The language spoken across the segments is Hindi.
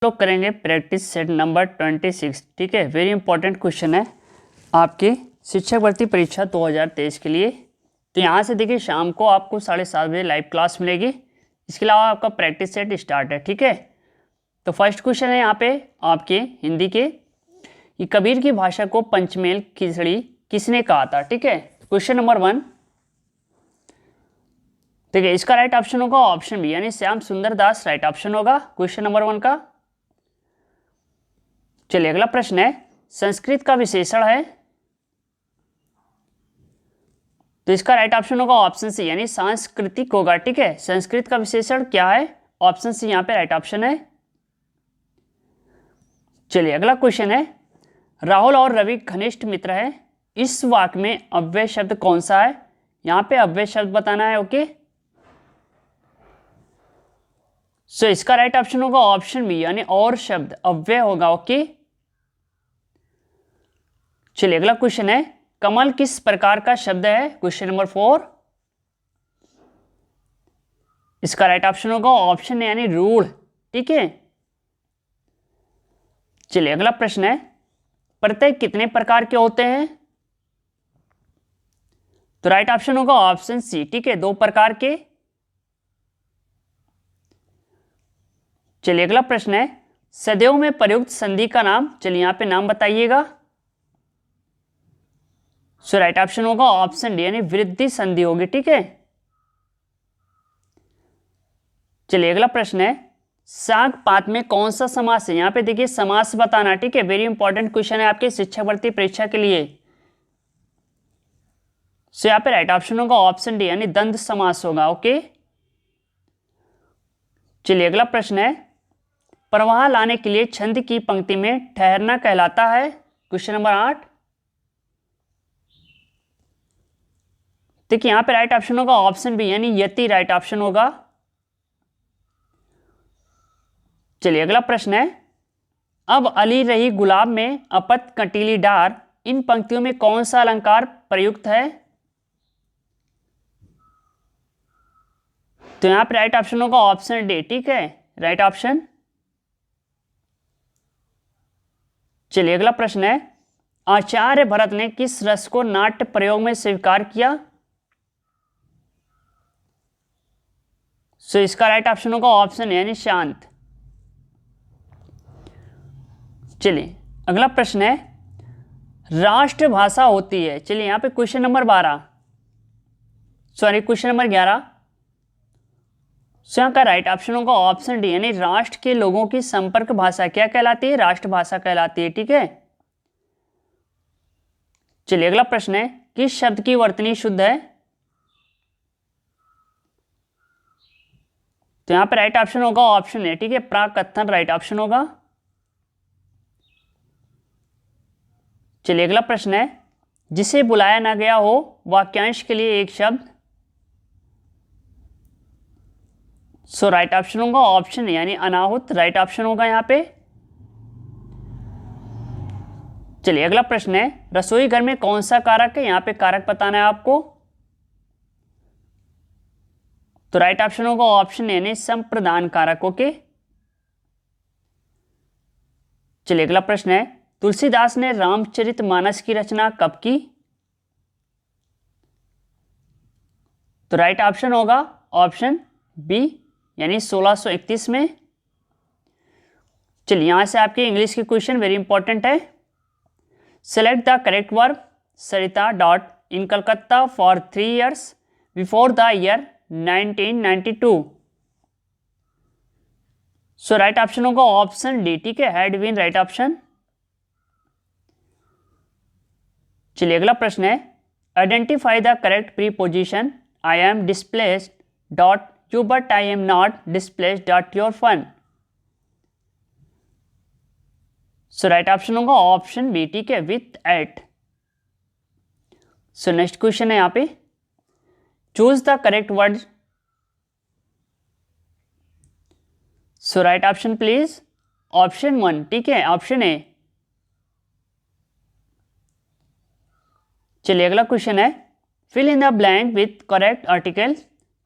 लोग करेंगे प्रैक्टिस सेट नंबर 26। ठीक है, वेरी इंपॉर्टेंट क्वेश्चन है आपकी शिक्षक भर्ती परीक्षा 2023 के लिए। तो यहाँ से देखिए शाम को आपको 7:30 बजे लाइव क्लास मिलेगी। इसके अलावा आपका प्रैक्टिस सेट स्टार्ट है। ठीक है, तो फर्स्ट क्वेश्चन है यहाँ पे आपके हिंदी के, ये कबीर की भाषा को पंचमेल खिचड़ी किसने कहा था। ठीक है, क्वेश्चन नंबर 1। ठीक है, इसका राइट ऑप्शन होगा ऑप्शन बी यानी श्याम सुंदर दास राइट ऑप्शन होगा क्वेश्चन नंबर 1 का। चलिए अगला प्रश्न है, संस्कृत का विशेषण है, तो इसका राइट ऑप्शन होगा ऑप्शन सी यानी सांस्कृतिक होगा। ठीक है, संस्कृत का विशेषण क्या है, ऑप्शन सी यहाँ पे राइट ऑप्शन है। चलिए अगला क्वेश्चन है, राहुल और रवि घनिष्ठ मित्र है, इस वाक्य में अव्यय शब्द कौन सा है। यहाँ पे अव्यय शब्द बताना है। ओके, सो इसका राइट ऑप्शन होगा ऑप्शन बी यानी और शब्द अव्यय होगा। ओके, चलिए अगला क्वेश्चन है, कमल किस प्रकार का शब्द है, क्वेश्चन नंबर 4। इसका राइट ऑप्शन होगा ऑप्शन यानी रूढ़। ठीक है, चलिए अगला प्रश्न है, प्रत्यय कितने प्रकार के होते हैं, तो राइट ऑप्शन होगा ऑप्शन सी। ठीक है, 2 प्रकार के। चलिए अगला प्रश्न है, सदैव में प्रयुक्त संधि का नाम, चलिए यहां पे नाम बताइएगा। सो राइट ऑप्शन होगा ऑप्शन डी यानी वृद्धि संधि होगी। ठीक है, चलिए अगला प्रश्न है, साग पात में कौन सा समास है, यहां पे देखिए समास बताना। ठीक है, वेरी इंपॉर्टेंट क्वेश्चन है आपके शिक्षक भर्ती परीक्षा के लिए। सो यहां पे राइट ऑप्शन होगा ऑप्शन डी यानी द्वंद्व समास होगा। ओके, चलिए अगला प्रश्न है, प्रवाह लाने के लिए छंद की पंक्ति में ठहरना कहलाता है, क्वेश्चन नंबर 8। देखिए यहां पे राइट ऑप्शन होगा ऑप्शन बी यानी यति राइट ऑप्शन होगा। चलिए अगला प्रश्न है, अब अली रही गुलाब में अपत कंटीली डार, इन पंक्तियों में कौन सा अलंकार प्रयुक्त है, तो यहां पे राइट ऑप्शन होगा ऑप्शन डी। ठीक है, राइट ऑप्शन। चलिए अगला प्रश्न है, आचार्य भरत ने किस रस को नाट्य प्रयोग में स्वीकार किया, सो इसका राइट ऑप्शन होगा ऑप्शन यानी शांत। चलिए अगला प्रश्न है, राष्ट्रभाषा होती है, चलिए यहां पे question number 12 sorry question number 11। सो यहाँ का राइट ऑप्शन होगा ऑप्शन डी यानी राष्ट्र के लोगों की संपर्क भाषा क्या कहलाती है, राष्ट्रभाषा कहलाती है। ठीक है, चलिए अगला प्रश्न है, किस शब्द की वर्तनी शुद्ध है, तो यहां पर राइट ऑप्शन होगा ऑप्शन ए। ठीक है, प्राकथन राइट ऑप्शन होगा। चलिए अगला प्रश्न है, जिसे बुलाया ना गया हो वाक्यांश के लिए एक शब्द, सो राइट ऑप्शन होगा ऑप्शन यानी अनाहुत राइट ऑप्शन होगा यहाँ पे। चलिए अगला प्रश्न है, रसोई घर में कौन सा कारक है, यहाँ पे कारक बताना है आपको, तो राइट ऑप्शन होगा ऑप्शन यानी संप्रदान कारक। ओके, चलिए अगला प्रश्न है, तुलसीदास ने रामचरितमानस की रचना कब की, तो राइट ऑप्शन होगा ऑप्शन बी यानी 1631 में। चलिए यहां से आपके इंग्लिश के क्वेश्चन वेरी इंपॉर्टेंट है, select the correct verb Sarita dot in Calcutta for 3 years before the year 1992, so right option होगा ऑप्शन डी। ठीक है, हैड बीन राइट ऑप्शन। चलिए अगला प्रश्न है, identify the correct preposition, I am displaced dot you but I am not displaced dot your fun, so right option होगा ऑप्शन बी। ठीक है, with at. So next question है यहाँ पे, choose the correct word, so right option please option 1। ठीक है, ऑप्शन ए। चलिए अगला क्वेश्चन है, fill in the blank with correct article,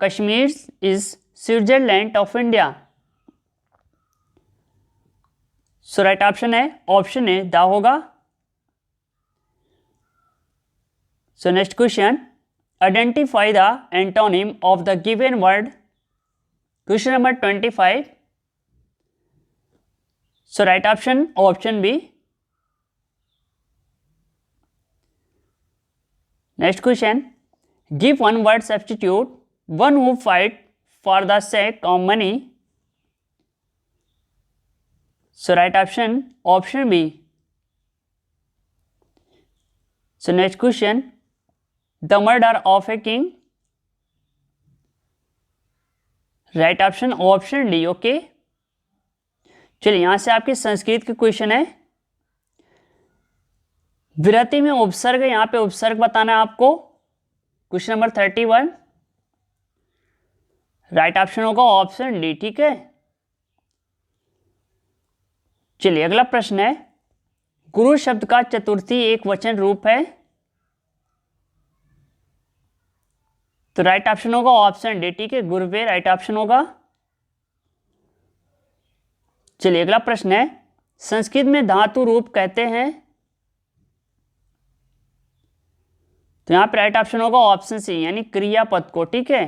Kashmir is Switzerland of India, so right option है ऑप्शन ए द होगा। So next question, identify the antonym of the given word. Question number 25। So right option B. Next question, give one word substitute one who fight for the sake of money. So right option B. So next question, the murder of a king. Right option D. Okay, चलिए यहां से आपके संस्कृत के क्वेश्चन है। विरति में उपसर्ग, यहां पे उपसर्ग बताना है आपको। Question number 31। राइट ऑप्शन होगा ऑप्शन डी। ठीक है, चलिए अगला प्रश्न है, गुरु शब्द का चतुर्थी एक वचन रूप है। तो राइट ऑप्शन होगा ऑप्शन डी। ठीक है, गुरुवे राइट ऑप्शन होगा। चलिए अगला प्रश्न है, संस्कृत में धातु रूप कहते हैं। तो यहां पर राइट ऑप्शन होगा ऑप्शन सी, यानी क्रियापद को। ठीक है,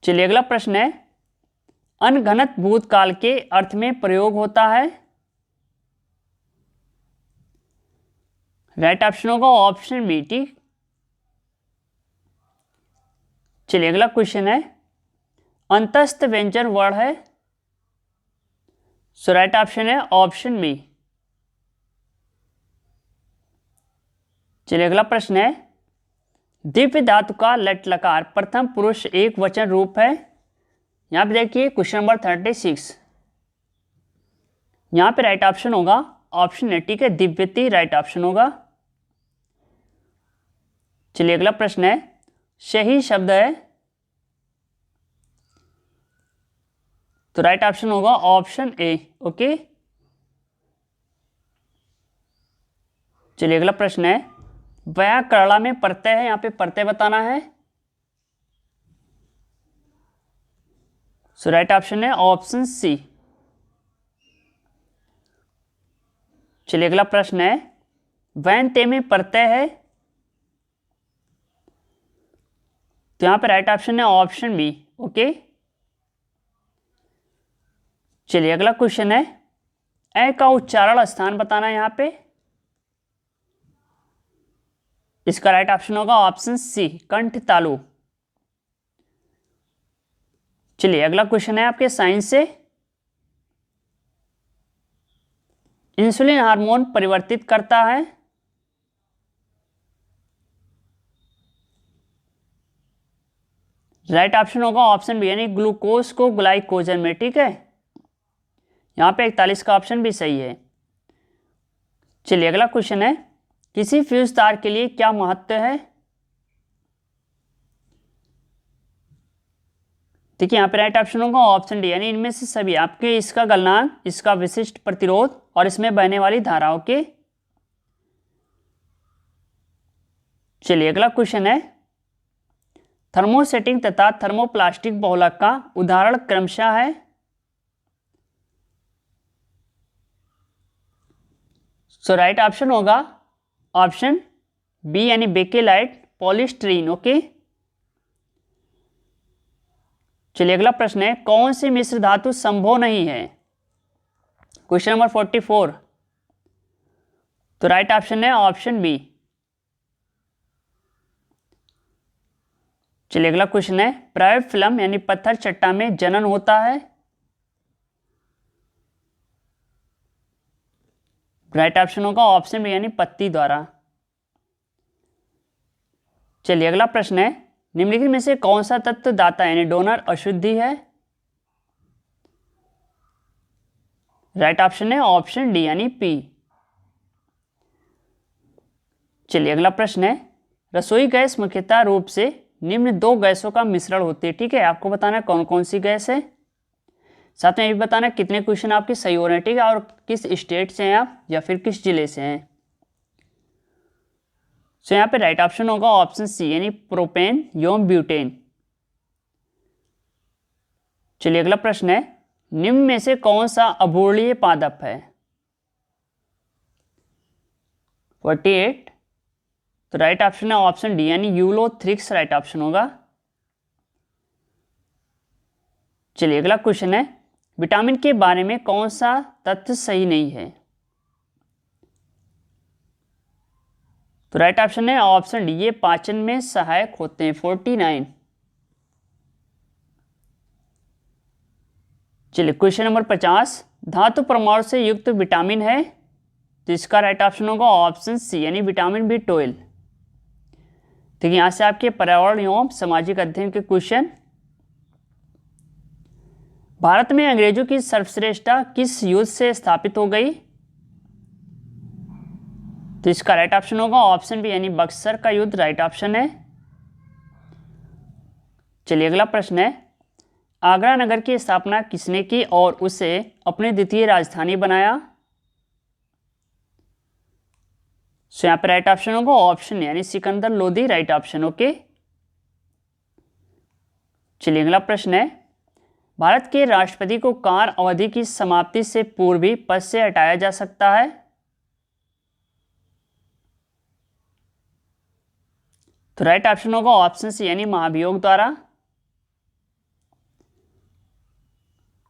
चलिए अगला प्रश्न है, अनघनत भूतकाल के अर्थ में प्रयोग होता है। राइट ऑप्शन होगा ऑप्शन बी। ठीक, चलिए अगला क्वेश्चन है, अंतस्थ व्यंजन वर्ण है। सो राइट ऑप्शन है ऑप्शन बी। चलिए अगला प्रश्न है, दिव्य धातु का लट लकार प्रथम पुरुष एक वचन रूप है। यहां पे देखिए क्वेश्चन नंबर 36। यहां पे राइट ऑप्शन होगा ऑप्शन ए। ठीक है, दिव्यति राइट ऑप्शन होगा। चलिए अगला प्रश्न है, सही शब्द है। तो राइट ऑप्शन होगा ऑप्शन ए। ओके, चलिए अगला प्रश्न है, व्याकरण में प्रत्यय है, यहां पे प्रत्यय बताना है। सो राइट ऑप्शन है ऑप्शन सी। चलिए अगला प्रश्न है, वैनते में प्रत्यय है। तो यहां पे राइट ऑप्शन है ऑप्शन बी। ओके, चलिए अगला क्वेश्चन है, ए का उच्चारण स्थान बताना है यहां पे। इसका राइट ऑप्शन होगा ऑप्शन सी, कंठ तालु। चलिए अगला क्वेश्चन है आपके साइंस से, इंसुलिन हार्मोन परिवर्तित करता है। राइट ऑप्शन होगा ऑप्शन बी, यानी ग्लूकोज को ग्लाइकोजन में। ठीक है, यहां पे 41 का ऑप्शन भी सही है। चलिए अगला क्वेश्चन है, किसी फ्यूज तार के लिए क्या महत्व है। देखिए यहां पे राइट ऑप्शन होगा ऑप्शन डी, यानी इनमें से सभी आपके इसका गलनांक, इसका विशिष्ट प्रतिरोध और इसमें बहने वाली धाराओं के। चलिए अगला क्वेश्चन है, थर्मोसेटिंग तथा थर्मोप्लास्टिक बहुलक का उदाहरण क्रमशः है। सो राइट ऑप्शन होगा ऑप्शन बी, यानी बेकेलाइट पॉलीस्टीरीन। ओके, चलिए अगला प्रश्न है, कौन सी मिश्र धातु संभव नहीं है। Question number 44। तो राइट ऑप्शन है ऑप्शन बी। चलिए अगला क्वेश्चन है, प्राइवेट फिल्म यानी पत्थर चट्टा में जनन होता है। राइट ऑप्शन होगा ऑप्शन बी, यानी पत्ती द्वारा। चलिए अगला प्रश्न है, निम्नलिखित में से कौन सा तत्व दाता यानी डोनर अशुद्धि है। राइट ऑप्शन है ऑप्शन डी, यानी पी। चलिए अगला प्रश्न है, रसोई गैस मुख्यतः रूप से निम्न दो गैसों का मिश्रण होती है। ठीक है, आपको बताना है कौन कौन सी गैस है, साथ में ये भी बताना है कितने क्वेश्चन आपके सही हो रहे हैं। ठीक है, और किस स्टेट से हैं आप या फिर किस जिले से हैं। सो यहाँ पे राइट ऑप्शन होगा ऑप्शन सी, यानी प्रोपेन एवं ब्यूटेन। चलिए अगला प्रश्न है, निम्न में से कौन सा अबोर्डीय पादप है? 48। तो राइट ऑप्शन है ऑप्शन डी यानी यूलोथ्रिक्स राइट ऑप्शन होगा। चलिए अगला क्वेश्चन है, विटामिन के बारे में कौन सा तथ्य सही नहीं है? तो राइट ऑप्शन है ऑप्शन डी, ये पाचन में सहायक होते हैं। 49। चलिए क्वेश्चन नंबर 50, धातु परमाणु से युक्त विटामिन है? तो इसका राइट ऑप्शन होगा ऑप्शन सी यानी विटामिन B12। देखिए यहां से आपके पर्यावरण एवं सामाजिक अध्ययन के क्वेश्चन, भारत में अंग्रेजों की सर्वश्रेष्ठता किस युद्ध से स्थापित हो गई? तो इसका राइट ऑप्शन होगा ऑप्शन बी यानी बक्सर का युद्ध राइट ऑप्शन है। चलिए अगला प्रश्न है, आगरा नगर की स्थापना किसने की और उसे अपनी द्वितीय राजधानी बनाया? सो यहाँ पे राइट ऑप्शन होगा ऑप्शन यानी Sikandar Lodi right option. Okay चलिए अगला प्रश्न है, भारत के राष्ट्रपति को कार्य अवधि की समाप्ति से पूर्व भी पद से हटाया जा सकता है? तो राइट ऑप्शन होगा ऑप्शन सी यानी महाभियोग द्वारा।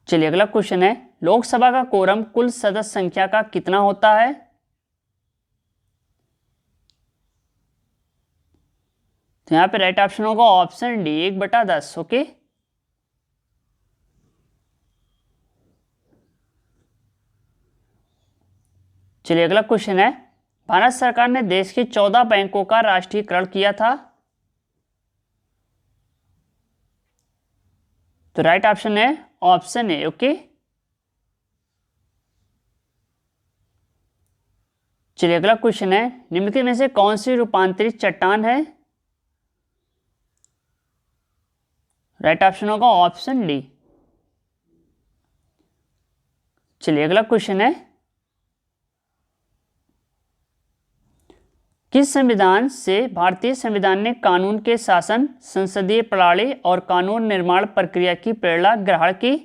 चलिए अगला क्वेश्चन है, लोकसभा का कोरम कुल सदस्य संख्या का कितना होता है? तो यहां पे राइट ऑप्शन होगा ऑप्शन डी 1/10। ओके चलिए अगला क्वेश्चन है, भारत सरकार ने देश के 14 बैंकों का राष्ट्रीयकरण किया था? तो राइट ऑप्शन है ऑप्शन ए। ओके चलिए अगला क्वेश्चन है, निम्नलिखित में से कौन सी रूपांतरित चट्टान है? राइट ऑप्शन होगा ऑप्शन डी। चलिए अगला क्वेश्चन है, किस संविधान से भारतीय संविधान ने कानून के शासन, संसदीय प्रणाली और कानून निर्माण प्रक्रिया की प्रेरणा ग्रहण की?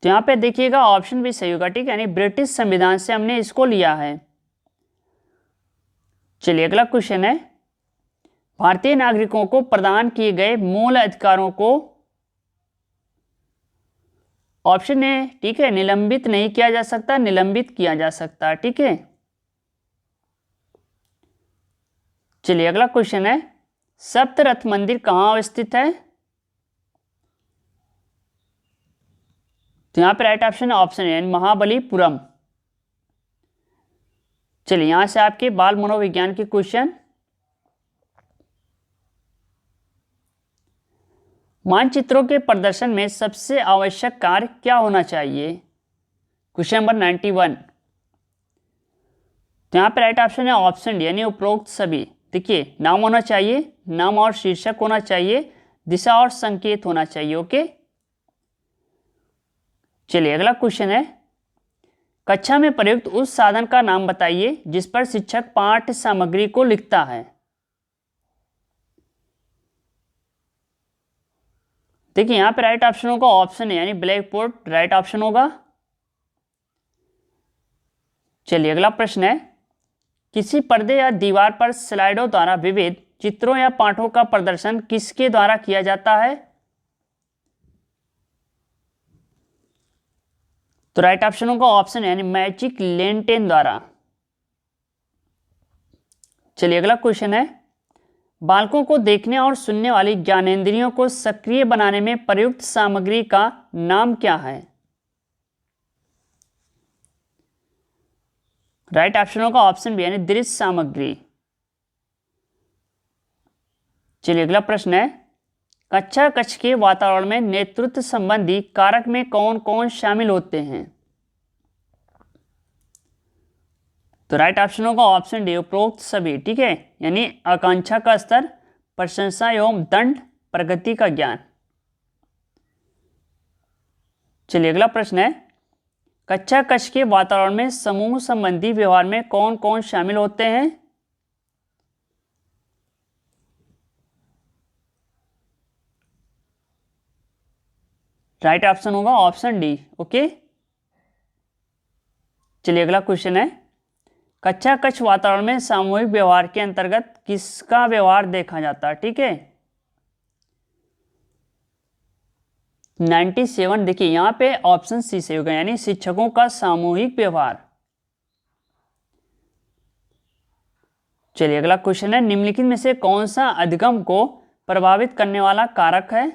तो यहां पे देखिएगा ऑप्शन भी सही होगा, ठीक है, यानी ब्रिटिश संविधान से हमने इसको लिया है। चलिए अगला क्वेश्चन है, भारतीय नागरिकों को प्रदान किए गए मूल अधिकारों को ऑप्शन ए, ठीक है, निलंबित नहीं किया जा सकता, निलंबित किया जा सकता, ठीक है। चलिए अगला क्वेश्चन है, सप्तरथ मंदिर कहां अवस्थित है? तो यहां पे राइट ऑप्शन है ऑप्शन ए महाबलीपुरम। चलिए यहां से आपके बाल मनोविज्ञान के क्वेश्चन, मानचित्रों के प्रदर्शन में सबसे आवश्यक कार्य क्या होना चाहिए? Question number 91। तो यहां पे राइट ऑप्शन है ऑप्शन डी यानी उपरोक्त सभी। देखिए नाम होना चाहिए, नाम और शीर्षक होना चाहिए, दिशा और संकेत होना चाहिए। ओके चलिए अगला क्वेश्चन है, कक्षा में प्रयुक्त उस साधन का नाम बताइए जिस पर शिक्षक पाठ्य सामग्री को लिखता है। देखिए यहां पे राइट ऑप्शन होगा ऑप्शन है यानी ब्लैक बोर्ड राइट ऑप्शन होगा। चलिए अगला प्रश्न है, किसी पर्दे या दीवार पर स्लाइडों द्वारा विविध चित्रों या पाठों का प्रदर्शन किसके द्वारा किया जाता है? तो राइट ऑप्शन होगा ऑप्शन यानी मैजिक लेंटेन द्वारा। चलिए अगला क्वेश्चन है, बालकों को देखने और सुनने वाली ज्ञानेंद्रियों को सक्रिय बनाने में प्रयुक्त सामग्री का नाम क्या है? राइट ऑप्शन होगा ऑप्शन बी यानी दृश्य सामग्री। चलिए अगला प्रश्न है, कक्षा कक्ष के वातावरण में नेतृत्व संबंधी कारक में कौन कौन शामिल होते हैं? तो राइट ऑप्शन होगा ऑप्शन डी उपरोक्त सभी, ठीक है, यानी आकांक्षा का स्तर, प्रशंसा एवं दंड, प्रगति का ज्ञान। चलिए अगला प्रश्न है, कक्षा कक्ष के वातावरण में समूह संबंधी व्यवहार में कौन कौन शामिल होते हैं? राइट ऑप्शन होगा ऑप्शन डी। ओके, चलिए अगला क्वेश्चन है, कक्षा कक्ष वातावरण में सामूहिक व्यवहार के अंतर्गत किसका व्यवहार देखा जाता है? ठीक है, 97 देखिए यहाँ पे ऑप्शन सी से होगा, यानी शिक्षकों का सामूहिक व्यवहार। चलिए अगला क्वेश्चन है, निम्नलिखित में से कौन सा अधिगम को प्रभावित करने वाला कारक है?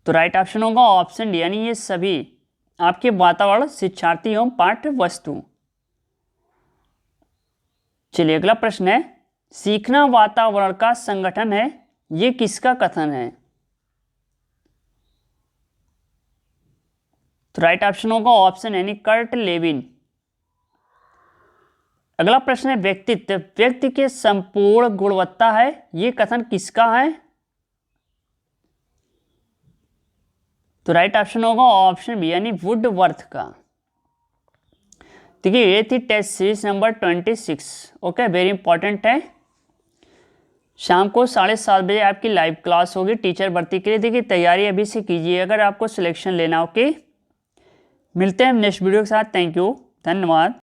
तो राइट ऑप्शन होगा ऑप्शन डी, यानी ये सभी आपके वातावरण, शिक्षार्थी एवं पाठ्य वस्तु। चलिए अगला प्रश्न है, सीखना वातावरण का संगठन है, ये किसका कथन है? तो राइट ऑप्शन होगा ऑप्शन यानी कर्ट लेविन। अगला प्रश्न है, व्यक्तित्व व्यक्ति के संपूर्ण गुणवत्ता है, ये कथन किसका है? तो राइट ऑप्शन होगा ऑप्शन बी, यानी वुडवर्थ का। देखिए ये थी test series number 26। Okay, very important है। शाम को 7:30 बजे आपकी लाइव क्लास होगी टीचर भर्ती के लिए। देखिए तैयारी अभी से कीजिए अगर आपको सिलेक्शन लेना। ओके, मिलते हैं नेक्स्ट वीडियो के साथ। थैंक यू, धन्यवाद।